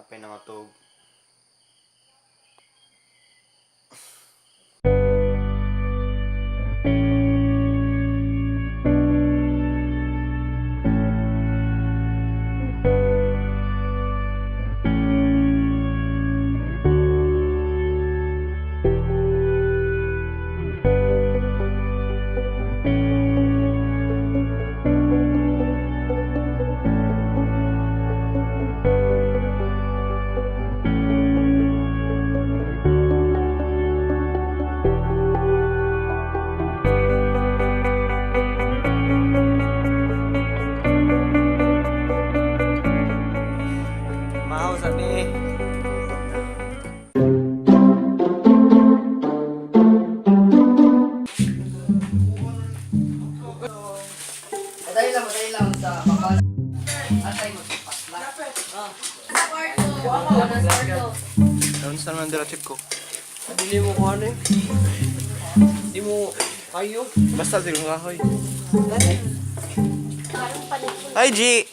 Napay na matog. Madali lang sa baba. Atay mo sa pasla. Doon sa naman dila chip ko. Dili mo ko ano eh. Di mo kayo. Basta di ko kahoy. Hi G!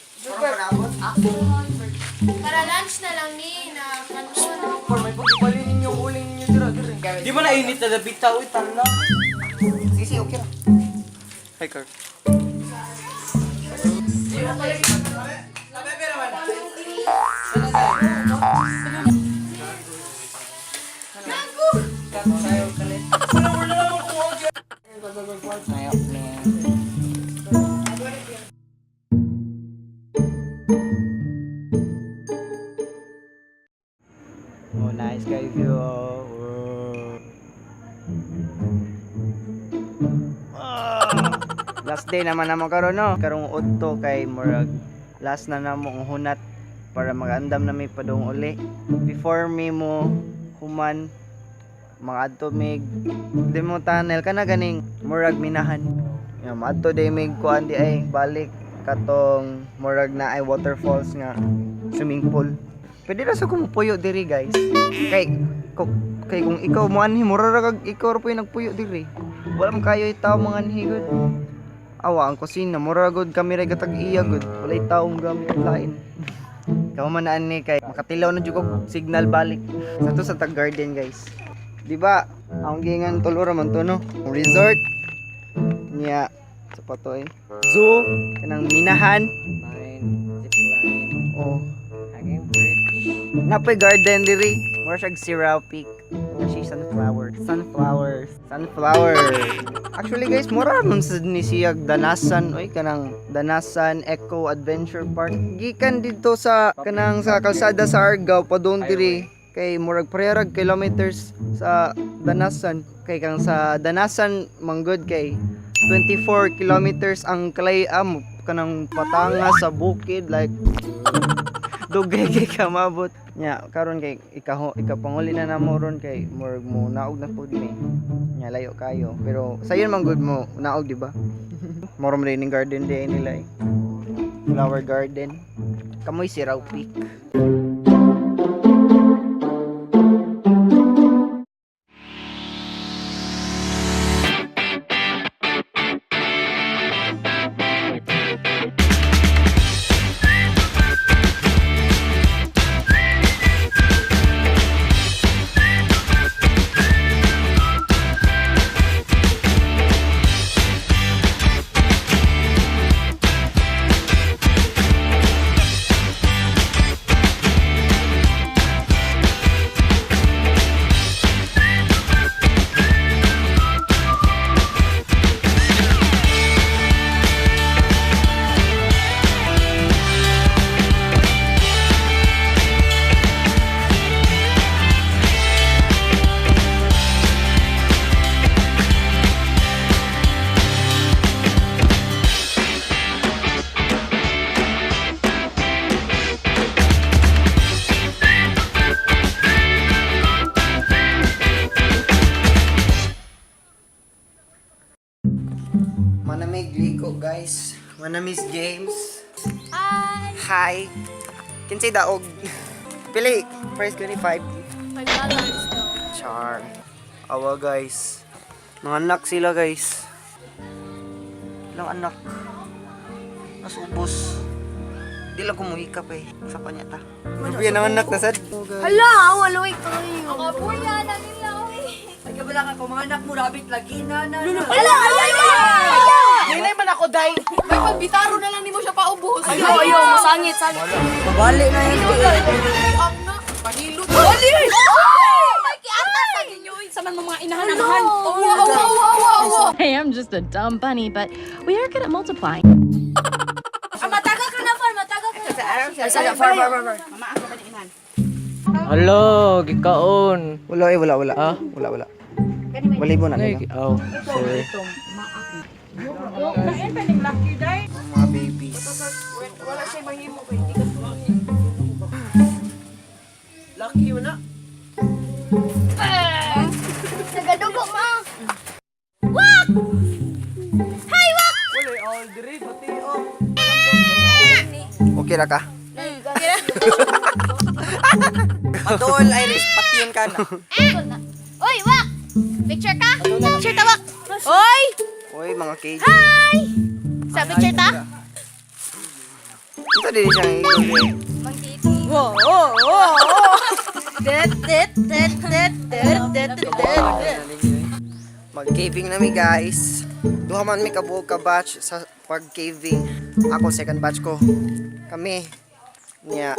Para lunch na lang ni na kanton. Por may pagpalinin yung uling ninyo dira dira. Di ba nainit na bitaw itan na. Sisi, okay na. Hi Kirk. Oh, nice guy view. Last day naman namo karon no. Karong udto kay murag last na namo ang hunat para magandam na mi padung uli. Before mi mo human mga adto mig demo tunnel kana ganing murag minahan. Ya maadto day mig kuan di ay balik katong murag na ay waterfalls nga swimming pool. Pwede na sa kumupuyo diri guys. Kay kung ikaw mo anhi mura ra kag ikaw ra po yung nagpuyo diri. Wala man kayo itaw mga anhi good. Awa ang kusina mura gud kami ra gatag iya gud. Walay taong gamit lain. Kamu man ani kay makatilaw na jud og signal balik. Sa to sa tag garden guys. Di ba? Ang gingan tulura man to no. Resort niya sa patoy. Zoo kanang minahan. Oh. Napay garden diri. Mura siyag Sirao Peak. Kasi sunflowers. Actually guys, mura man sa ni siyag Danasan, oy kanang Danasan Eco Adventure Park. Gikan dito sa kanang sa kalsada sa Argao padung diri kay murag parehag kilometers sa Danasan. Kay kang sa Danasan manggod kay 24 kilometers ang kalayam kanang patanga sa bukid like dugay kay kamabot nya karon kay ikapanguli na namo ron kay murag mo naog na pud ni nya layo kayo pero sayon man good mo naog di ba more raining garden day nila eh. Flower garden kamoy Sirao Peak. Manamig liko guys. Manamiss games. Hi. Kinsay daog. Pili. Price 25. $5 though. Char. Awa guys. Mga anak sila guys. Ilang anak. Nasubos. Di lang kumuhikap eh. Sa pa niya ta. Yan ang anak na sad. Hala, waloy kayo. Ako po yan, nila Ay, kabala ka ko, mga anak mo, rabit lagi na. Hala, Nilay man ako, day. may pagbitaro na lang ni mo siya paubos. Ayaw, masangit. Mabali na yun. Ang na, panilot. Bali! Ay, kiatas sa ninyo. Sa mga inahan-anahan. Hey, I'm just a dumb bunny, but we are good at multiplying. Matagal ka na, Far. Matagal ka na. Ay, far. Mama, ako ba ni Inan? Hello, gikaon. Wala eh, wala. Ha? Wala. Balibo na Ay, nila. oh, sorry. Mga babies. Wala siya mahimo ko, hindi ka lucky mo na. Nagadugo mo. Wala, all the rin, pati, oh. Okay na ka? Patol, Iris, patiyan ka na. Uy, wak! Picture ka? Picture ta, wak! Uy! Uy, mga cage. Hi! Sa picture ta? Ito din siya eh. Mag-caving na mi guys. Duha man mi kabuok ka batch sa pag-caving. Ako second batch ko. Kami. Nya.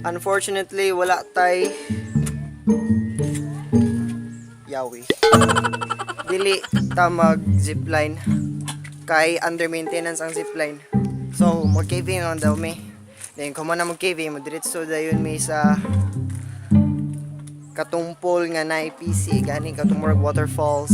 Unfortunately, wala tay yawi. Dili ta mag zipline kay under maintenance ang zipline. So, mag-caving on daw mi. Then, kung man na mag-caving, madiretso dayon mi sa katumpol nga na PC, gani katumurag waterfalls.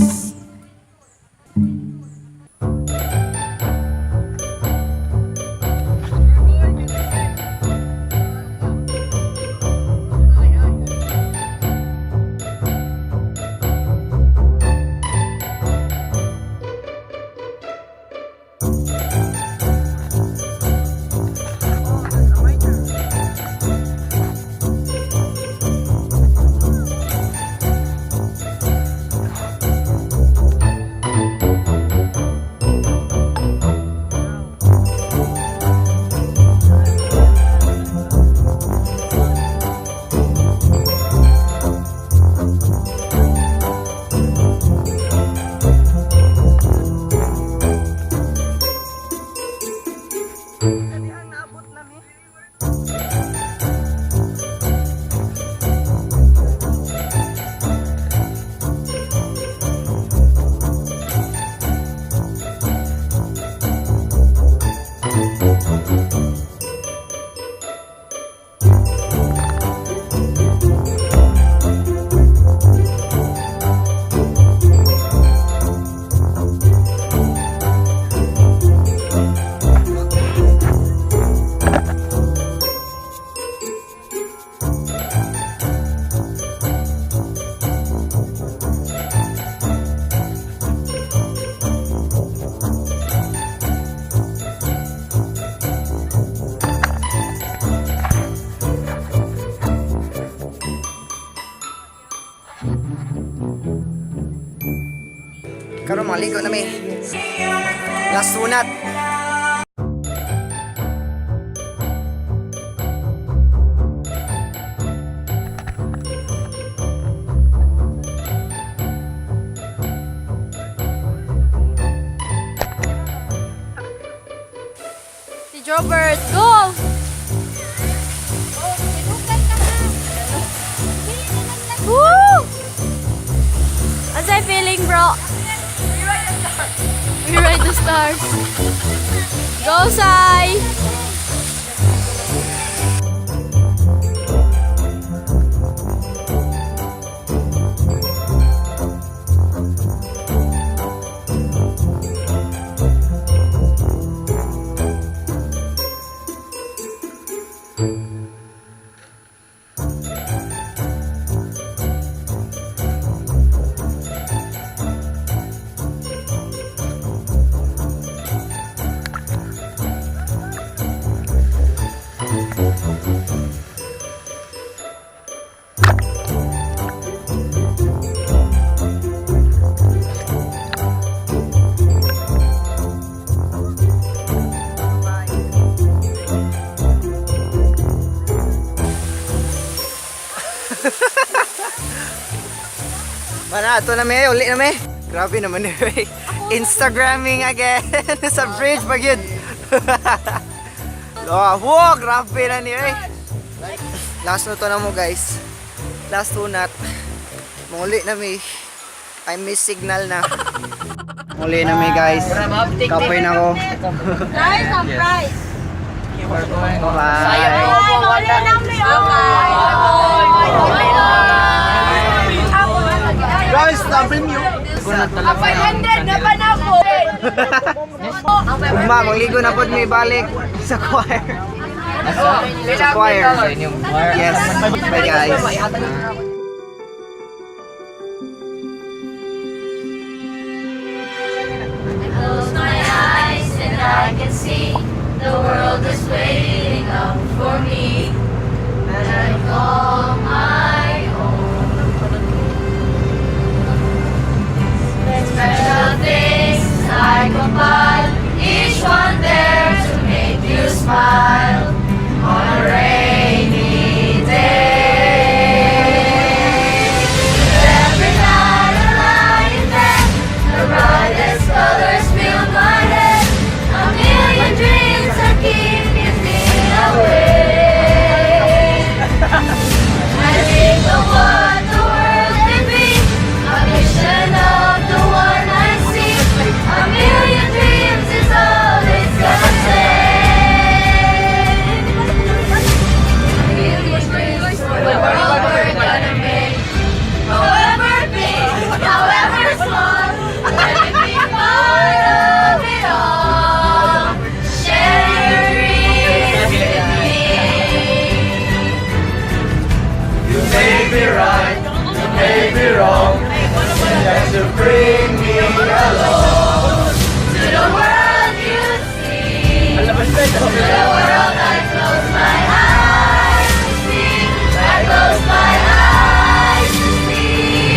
Karon maligo na mi. Last sunat. Si Robert, go! Woo! How's I feeling, bro? Rewrite the stars. Go, Sai! Mana, ito na may, uli na may. Grabe naman ni Ray. Instagramming again sa bridge pag yun. Wow, grabe na ni Ray. Last na to na mo guys. Last unat. Muli na may. I miss signal na. Muli na may guys. Kapoy na ko. Guys, ang price. Bye. Guys, sabi niyo. 500 na ba na po? Ugma, magligo na po may balik sa choir. Sa choir. Yes. Bye guys. Close my eyes and I can see the world is waiting up for me. And I call my own. Special things I compile, each one there to make you smile on a rainy day. Every night I lie in bed, the brightest colors fill my head. A million dreams are keeping me awake. I think of what the world can be, a vision of the one I see. A million dreams is all it's gonna take. A million dreams for the world we're gonna make. However big, however small, let me be part of it all. Share your dreams with me. You may be right, you may be wrong. Just to bring me along. To the world you see, to the world I close my eyes to see, I close my eyes to see.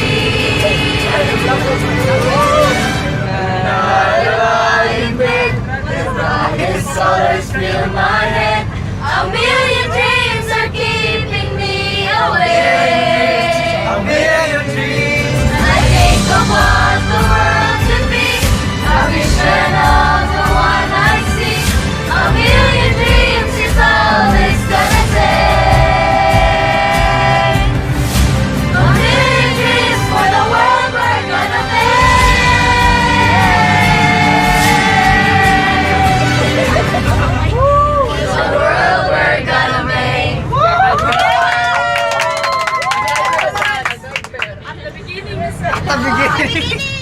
Now lying big, the brightest colors fill my head. A million dreams are keeping me awake. A million dreams. I think of what the world should be, a vision of the one I see. A million dreams is all it's gonna take. A million dreams for the world we're gonna make. The world we're gonna make. At the beginning.